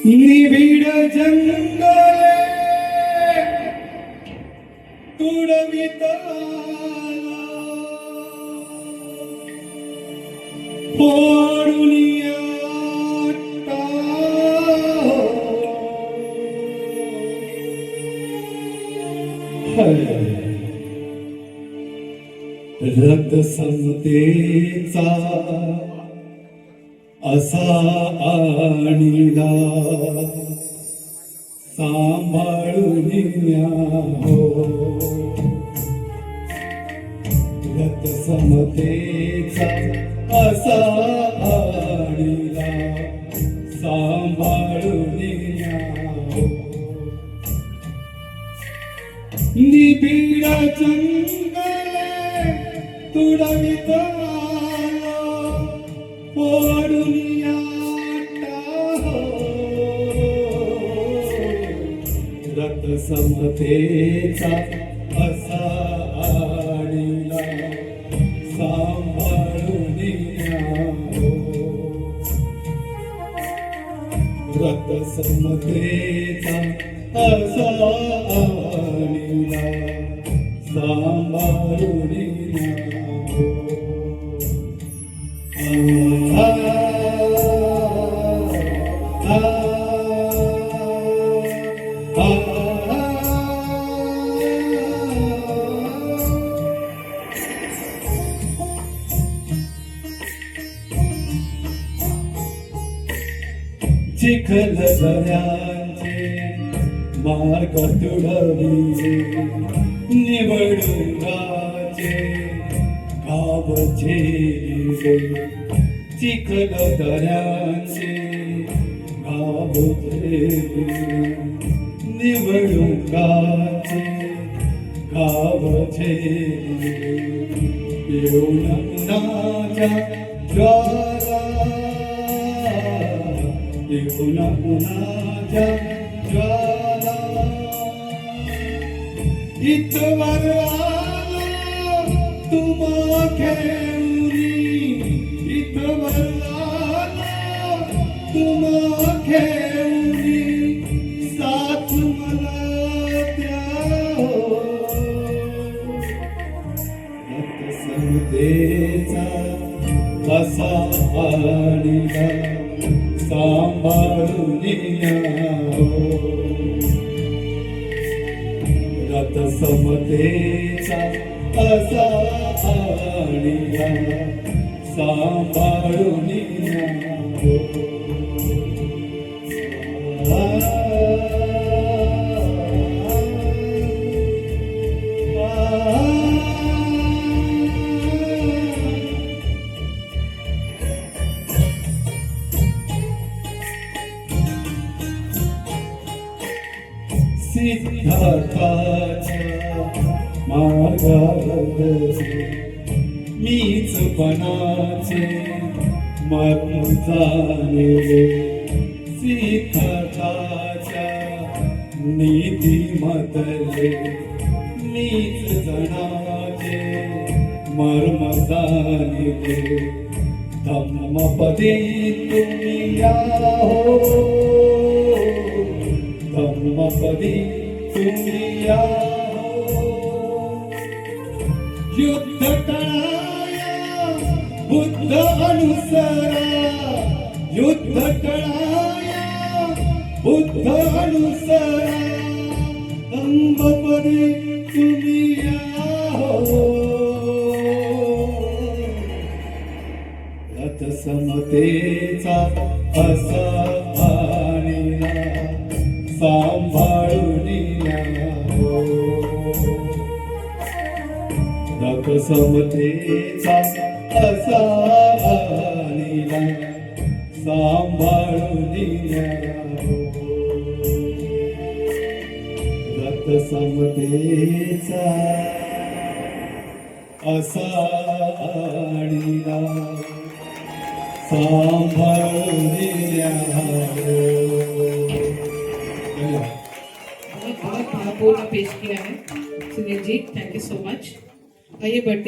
निबिड जंगले तुडविता पोडुनिया रथ समतेचा असा आणिला सांभाळून न्या हो रथ समतेचा असा आणिला सांभाळून न्या हो निबिड जंगले तुडविता पोडुनिया रथ समतेचा असा आणिला सांभाळून न्या हो रथ समतेचा असा आणिला सांभाळून न्या हो चिखल दऱ्यांचे मार्ग तुडविले निवडुंगाचे गाव झेलिले चिखल दऱ्यांचे गाव झेलिले निवडुंगाचे गाव झेलिले येऊन उन्हाच्या ज्वाला येऊन उन्हाच्या ज्वाला इथवर आला तुम्हा घेऊनी इथवर आला तुम्हा घेऊनी साथ मला द्या हो रथ समतेचा असा आणिला सांभाळून न्या हो रथ समतेचा असा आणिला सांभाळून न्या हो सिद्धार्थाच्या मार्गावर मीच पणाचे मरण जाणले सिद्धार्थाच्या नीतिमतले मीच जनाचे मर्म जाणले धम्मपदी तुम्ही या हो धम्मपदी तुम्ही या हो युद्ध टळाया बुद्ध अनुसरा युद्ध टळाया बुद्ध अनुसरा धम्मपदी तुम्ही या हो रथ समतेचा असा आणिला सांभाळून न्या हो रथ समतेचा असा आणिला सांभाळून न्या हो रथ समतेचा असा आणिला सांभाळून न्या हो पूर्ण पेश किया है। Sunil ji, thank you so much. ये बर्थडे